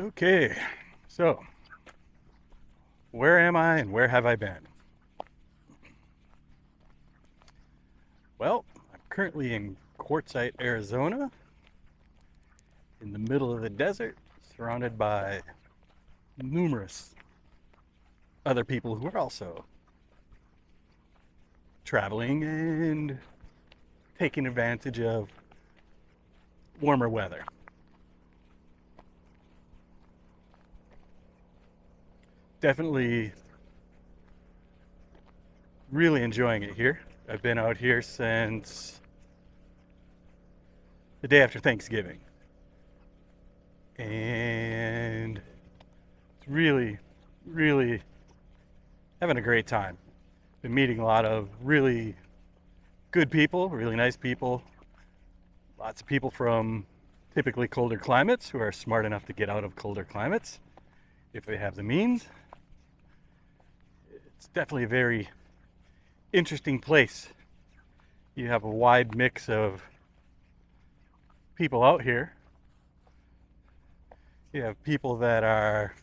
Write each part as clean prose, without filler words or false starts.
Okay, so where am I and where have I been? Well, I'm currently in Quartzsite, Arizona, in the middle of the desert, surrounded by numerous other people who are also traveling and taking advantage of warmer weather. Definitely really enjoying it here. I've been out here since the day after Thanksgiving. And it's really having a great time. Been meeting a lot of really good people, really nice people. Lots of people from typically colder climates who are smart enough to get out of colder climates if they have the means. It's definitely a very interesting place. You have a wide mix of people out here. You have people that are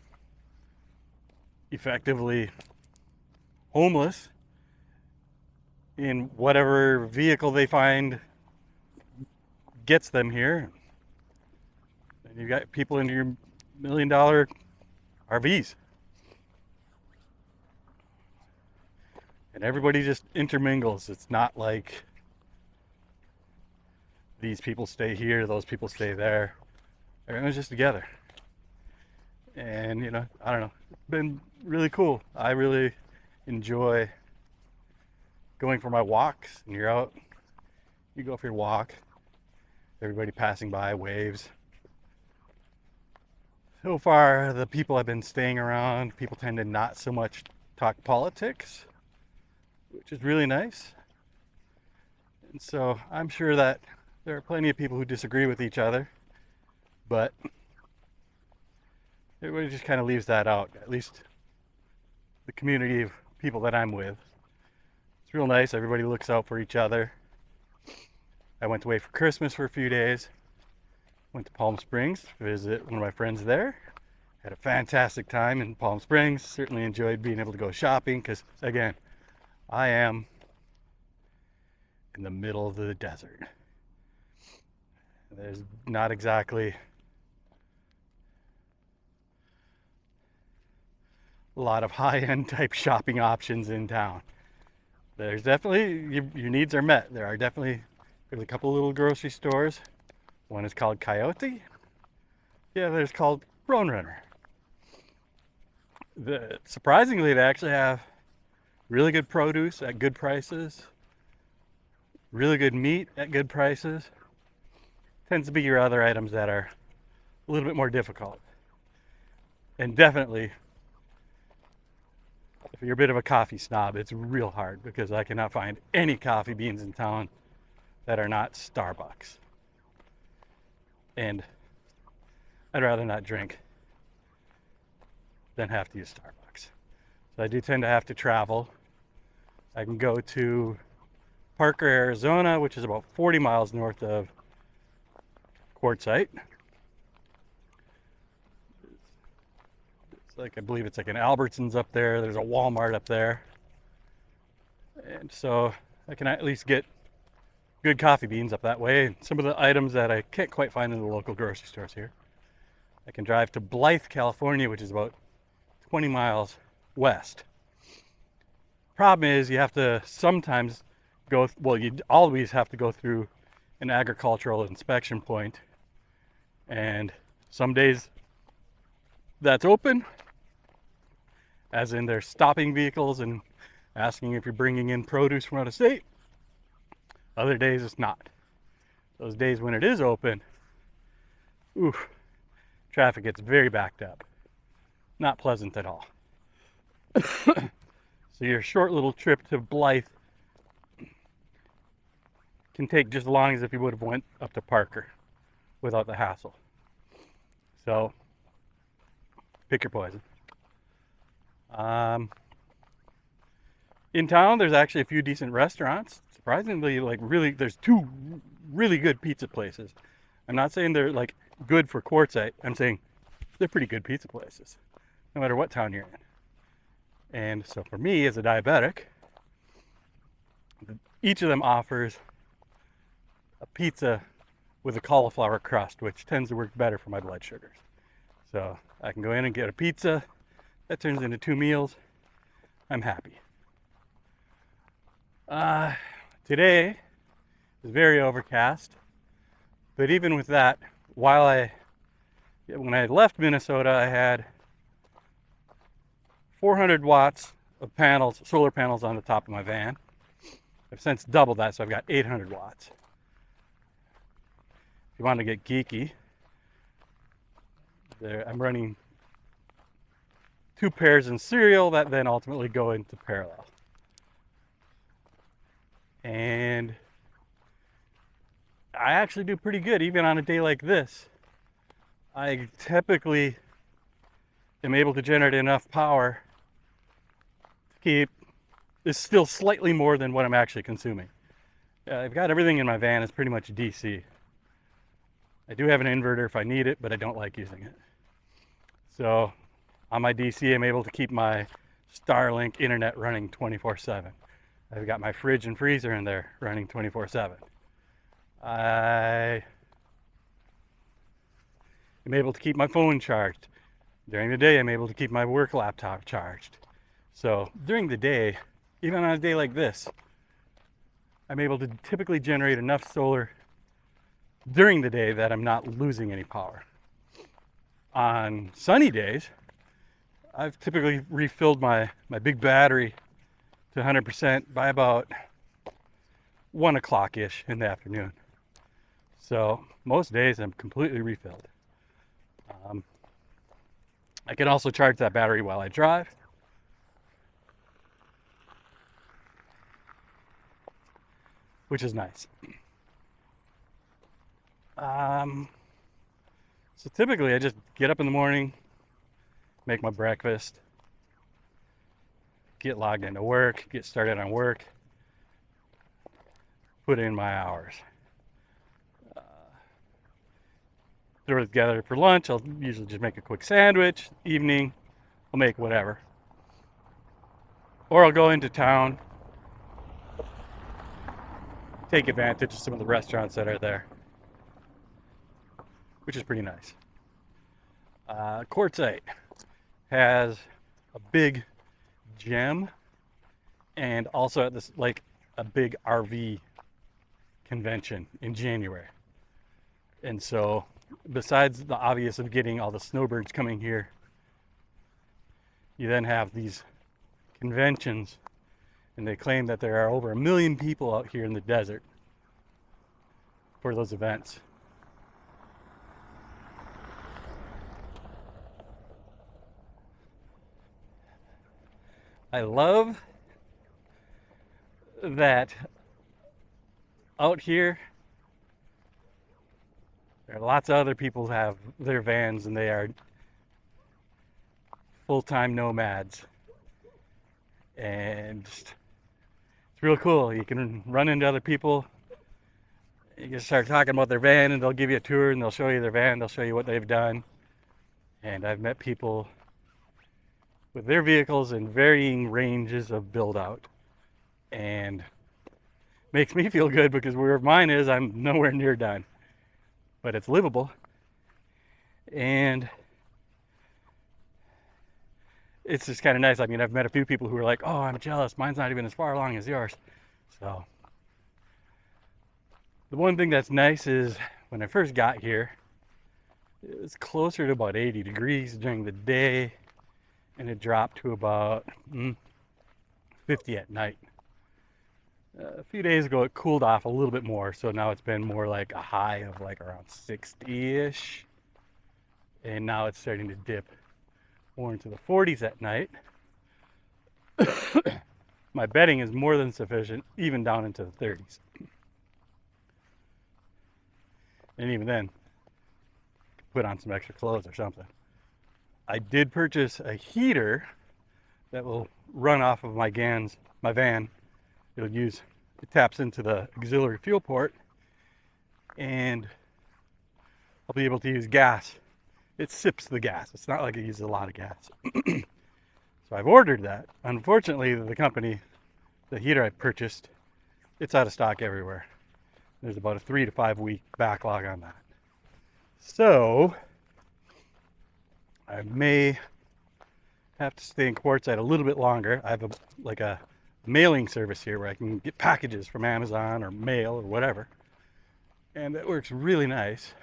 effectively homeless in whatever vehicle they find gets them here. And you got people in your $1 million RVs. And everybody just intermingles. It's not like these people stay here, those people stay there. Everyone's just together. And, I don't know. It's been really cool. I really enjoy going for my walks. And you're out, you go for your walk. Everybody passing by waves. So far, the people I've been staying around, people tend to not so much talk politics, which is really nice. And so I'm sure that there are plenty of people who disagree with each other, but everybody just kind of leaves that out, at least the community of people that I'm with. It's real nice. Everybody looks out for each other. I went away for Christmas for a few days. Went to Palm Springs to visit one of my friends there. Had a fantastic time in Palm Springs. Certainly enjoyed being able to go shopping because, again, I am in the middle of the desert. There's not exactly a lot of high-end type shopping options in town. There's definitely, your needs are met. There's a couple little grocery stores. One is called Coyote. The other is called Roadrunner. Surprisingly, they actually have really good produce at good prices, really good meat at good prices. Tends to be your other items that are a little bit more difficult. And definitely, if you're a bit of a coffee snob, it's real hard because I cannot find any coffee beans in town that are not Starbucks. And I'd rather not drink than have to use Starbucks. So I do tend to have to travel. I can go to Parker, Arizona, which is about 40 miles north of Quartzsite. I believe it's like an Albertsons up there. There's a Walmart up there. And so I can at least get good coffee beans up that way. And some of the items that I can't quite find in the local grocery stores here. I can drive to Blythe, California, which is about 20 miles west. Problem is you have to sometimes you always have to go through an agricultural inspection point. And some days that's open, as in they're stopping vehicles and asking if you're bringing in produce from out of state. Other days it's not. Those days when it is open, traffic gets very backed up. Not pleasant at all. So your short little trip to Blythe can take just as long as if you would have went up to Parker without the hassle. So pick your poison. In town, there's actually a few decent restaurants. Surprisingly, there's two really good pizza places. I'm not saying they're good for Quartzsite. I'm saying they're pretty good pizza places, no matter what town you're in. And so for me as a diabetic, each of them offers a pizza with a cauliflower crust, which tends to work better for my blood sugars. So I can go in and get a pizza, that turns into 2 meals, I'm happy. Today is very overcast, but even with that, when I left Minnesota, I had 400 watts of panels, solar panels on the top of my van. I've since doubled that, so I've got 800 watts. If you want to get geeky, I'm running 2 pairs in serial that then ultimately go into parallel. And I actually do pretty good even on a day like this. I typically am able to generate enough power to keep, it's still slightly more than what I'm actually consuming. I've got everything in my van is pretty much DC. I do have an inverter if I need it, but I don't like using it. So on my DC, I'm able to keep my Starlink internet running 24/7. I've got my fridge and freezer in there running 24/7. I am able to keep my phone charged. During the day, I'm able to keep my work laptop charged. So during the day, even on a day like this, I'm able to typically generate enough solar during the day that I'm not losing any power. On sunny days, I've typically refilled my big battery to 100% by about 1 o'clock-ish in the afternoon. So most days I'm completely refilled. I can also charge that battery while I drive. Which is nice. So typically I just get up in the morning, make my breakfast, get logged into work, get started on work, put in my hours. Throw it together for lunch. I'll usually just make a quick sandwich. Evening, I'll make whatever. Or I'll go into town, take advantage of some of the restaurants that are there, which is pretty nice. Quartzsite has a big gym and also at this like a big RV convention in January. And so besides the obvious of getting all the snowbirds coming here, you then have these conventions, and they claim that there are over 1 million people out here in the desert for those events. I love that out here there are lots of other people who have their vans and they are full-time nomads, and it's real cool. You can run into other people, you can start talking about their van and they'll give you a tour and they'll show you their van, they'll show you what they've done. And I've met people with their vehicles in varying ranges of build out, and makes me feel good because where mine is, I'm nowhere near done, but it's livable. And it's just kind of nice. I mean, I've met a few people who are like, oh, I'm jealous, mine's not even as far along as yours. So the one thing that's nice is when I first got here, it was closer to about 80 degrees during the day, and it dropped to about 50 at night. A few days ago it cooled off a little bit more, so now it's been more like a high of like around 60-ish, and now it's starting to dip more into the 40s at night. My bedding is more than sufficient, even down into the 30s. And even then, put on some extra clothes or something. I did purchase a heater that will run off of my van. It taps into the auxiliary fuel port, and I'll be able to use gas it sips the gas. It's not like it uses a lot of gas. So I've ordered that. Unfortunately, the company, the heater I purchased, it's out of stock everywhere. There's about a 3 to 5 week backlog on that. So I may have to stay in Quartzsite a little bit longer. I have a mailing service here where I can get packages from Amazon or mail or whatever. And that works really nice.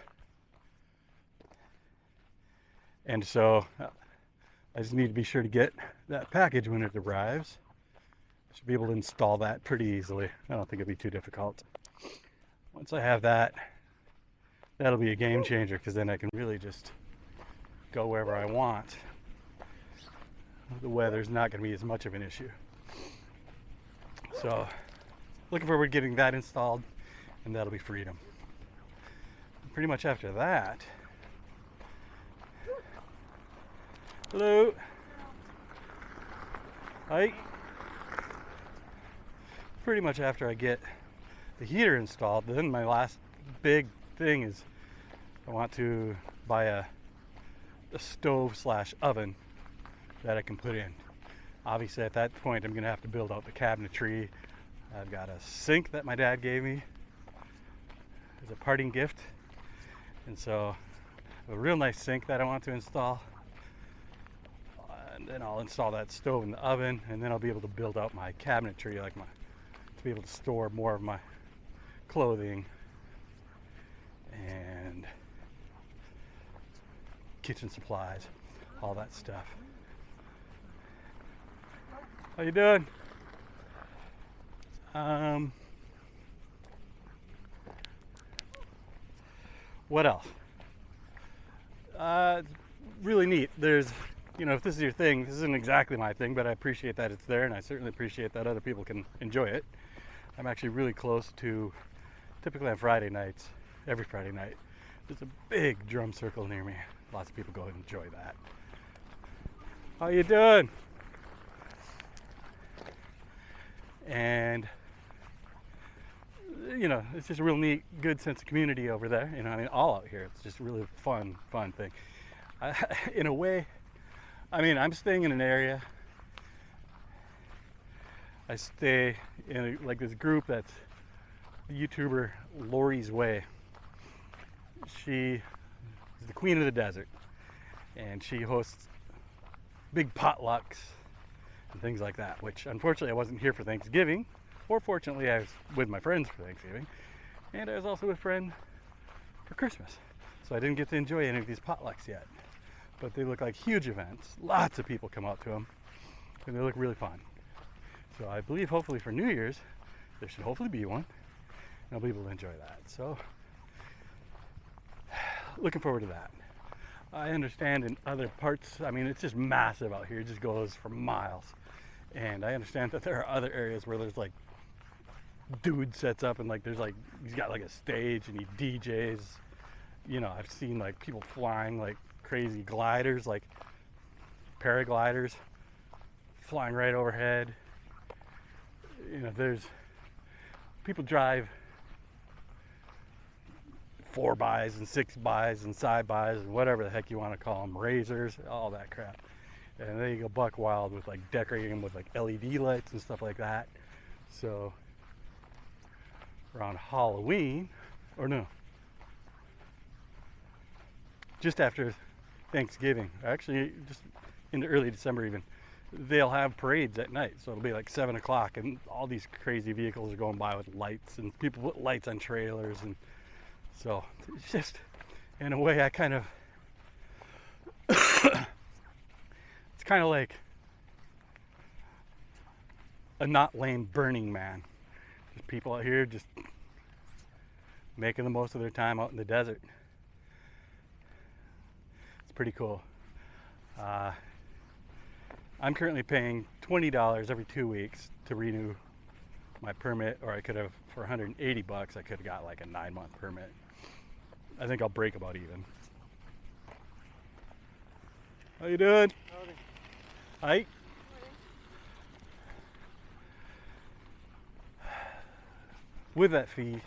And so I just need to be sure to get that package when it arrives. I should be able to install that pretty easily. I don't think it'll be too difficult. Once I have that, that'll be a game changer, because then I can really just go wherever I want. The weather's not going to be as much of an issue. So, looking forward to getting that installed, and that'll be freedom. Pretty much after that, hello. Hi. Pretty much after I get the heater installed, then my last big thing is I want to buy a stove / oven that I can put in. Obviously at that point I'm going to have to build out the cabinetry. I've got a sink that my dad gave me as a parting gift, and so a real nice sink that I want to install, and then I'll install that stove in the oven, and then I'll be able to build out my cabinetry, like to be able to store more of my clothing and kitchen supplies, all that stuff. How you doing? What else? It's really neat. There's, if this is your thing, this isn't exactly my thing, but I appreciate that it's there, and I certainly appreciate that other people can enjoy it. I'm actually really close to, typically on Friday nights, every Friday night, there's a big drum circle near me. Lots of people go and enjoy that. How you doing? And it's just a real neat, good sense of community over there. All out here. It's just a really fun thing. In a way, I'm staying in an area. I stay in this group that's the YouTuber Lori's Way. She is the queen of the desert, and she hosts big potlucks and things like that, which unfortunately I wasn't here for Thanksgiving, or fortunately I was with my friends for Thanksgiving, and I was also with a friend for Christmas, so I didn't get to enjoy any of these potlucks yet, but they look like huge events. Lots of people come out to them, and they look really fun. So I believe hopefully for New Year's there should hopefully be one, and I'll be able to enjoy that. So looking forward to that. I understand in other parts, it's just massive out here. It just goes for miles. And I understand that there are other areas where there's dude sets up and he's got a stage and he DJs. I've seen people flying crazy gliders, paragliders, flying right overhead. There's people drive 4x and 6x and side-bys and whatever the heck you want to call them, razors, all that crap. And then you go buck wild with decorating them with LED lights and stuff like that. So around Halloween, or no, just after Thanksgiving, actually just into early December even, they'll have parades at night. So it'll be 7 o'clock and all these crazy vehicles are going by with lights, and people put lights on trailers, and so it's just, in a way, I kind of it's kind of like a not lame Burning Man. Just people out here just making the most of their time out in the desert. It's pretty cool. I'm currently paying $20 every 2 weeks to renew my permit, or I could have, for $180, I could have got a 9-month permit. I think I'll break about even. How you doing? Howdy. Hi. With that fee,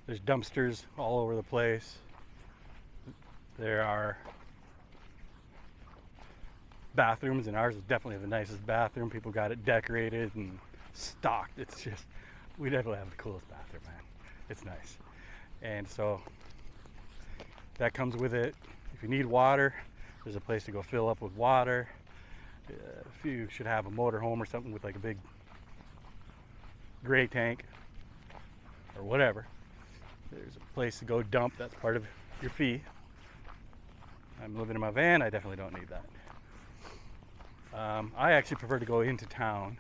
there's dumpsters all over the place. There are bathrooms, and ours is definitely the nicest bathroom. People got it decorated and stocked. It's just, we definitely have the coolest bathroom, man. It's nice. And so that comes with it. If you need water, there's a place to go fill up with water. If you should have a motorhome or something with like a big gray tank or whatever, there's a place to go dump. That's part of your fee. I'm living in my van. I definitely don't need that. I actually prefer to go into town.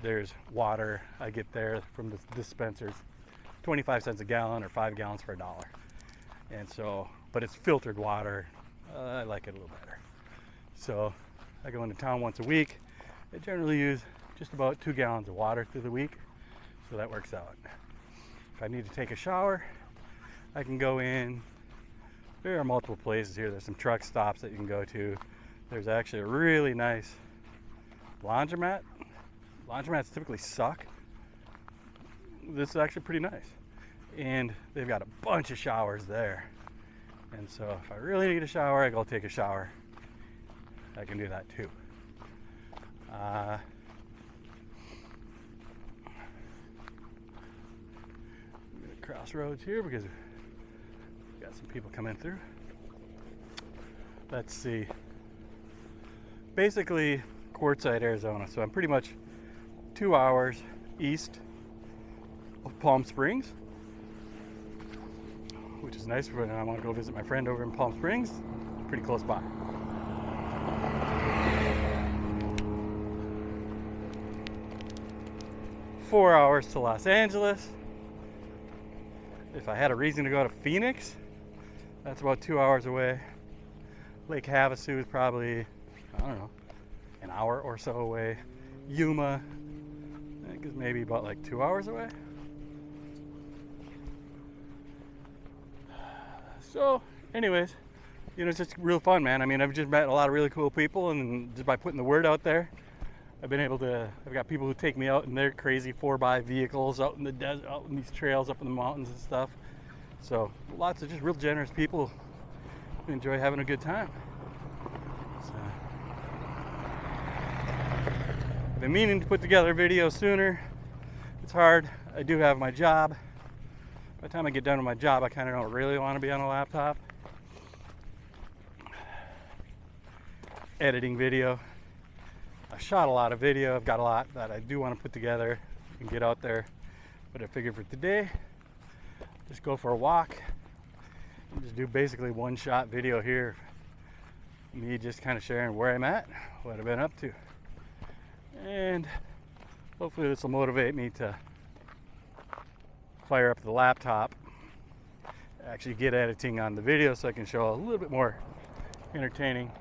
There's water I get there from the dispensers, 25 cents a gallon or 5 gallons for $1. And so, but it's filtered water. I like it a little better. So I go into town once a week. I generally use just about 2 gallons of water through the week. So that works out. If I need to take a shower, I can go in. There are multiple places here. There's some truck stops that you can go to. There's actually a really nice laundromat. Laundromats typically suck. This is actually pretty nice. And they've got a bunch of showers there. And so if I really need a shower, I go take a shower. I can do that too. Crossroads here because we've got some people coming through. Let's see. Basically, Quartzsite, Arizona. So I'm pretty much 2 hours east of Palm Springs, which is nice when I want to go visit my friend over in Palm Springs. Pretty close by. Four hours to Los Angeles. If I had a reason to go to Phoenix, that's about 2 hours away. Lake Havasu is probably, I don't know, an hour or so away. Yuma, I think is maybe about like 2 hours away. So, anyways, you know, it's just real fun, man. I mean, I've just met a lot of really cool people, and just by putting the word out there, I've been able to, I've got people who take me out in their crazy 4x vehicles out in the desert, out in these trails up in the mountains and stuff. So lots of just real generous people who enjoy having a good time. So, I've been meaning to put together a video sooner. It's hard. I do have my job. By the time I get done with my job, I kind of don't really want to be on a laptop editing video. I shot a lot of video. I've got a lot that I do want to put together and get out there. But I figured for today, just go for a walk and just do basically one shot video here. Me just kind of sharing where I'm at, what I've been up to. And hopefully this will motivate me to fire up the laptop, actually get editing on the video so I can show a little bit more entertaining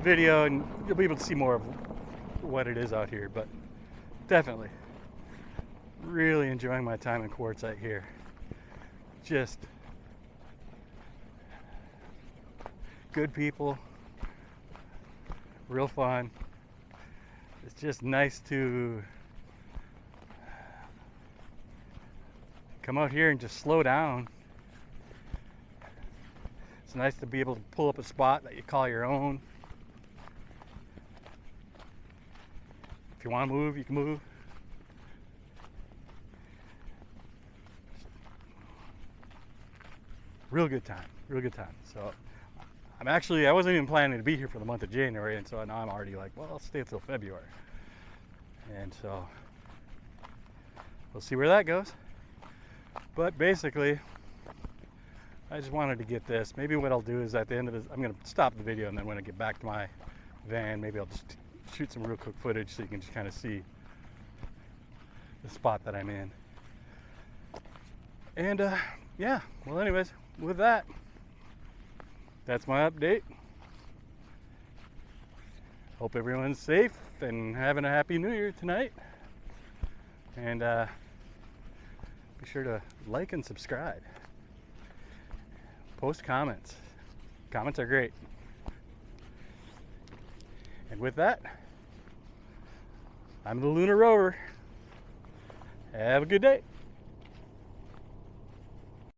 video, and you'll be able to see more of what it is out here. But definitely really enjoying my time in Quartzsite here. Just good people, real fun. It's just nice to come out here and just slow down. It's nice to be able to pull up a spot that you call your own. If you want to move, you can move. Real good time, real good time. So I wasn't even planning to be here for the month of January, and so now I'm already like, well, I'll stay until February. And so we'll see where that goes. But basically, I just wanted to get this. Maybe what I'll do is at the end of this, I'm going to stop the video, and then when I get back to my van, maybe I'll just shoot some real quick footage so you can just kind of see the spot that I'm in. And yeah, well anyways, with that, that's my update. Hope everyone's safe and having a happy new year tonight. And be sure to like and subscribe. Post comments. Comments are great. And with that, I'm the Lunar Rover. Have a good day.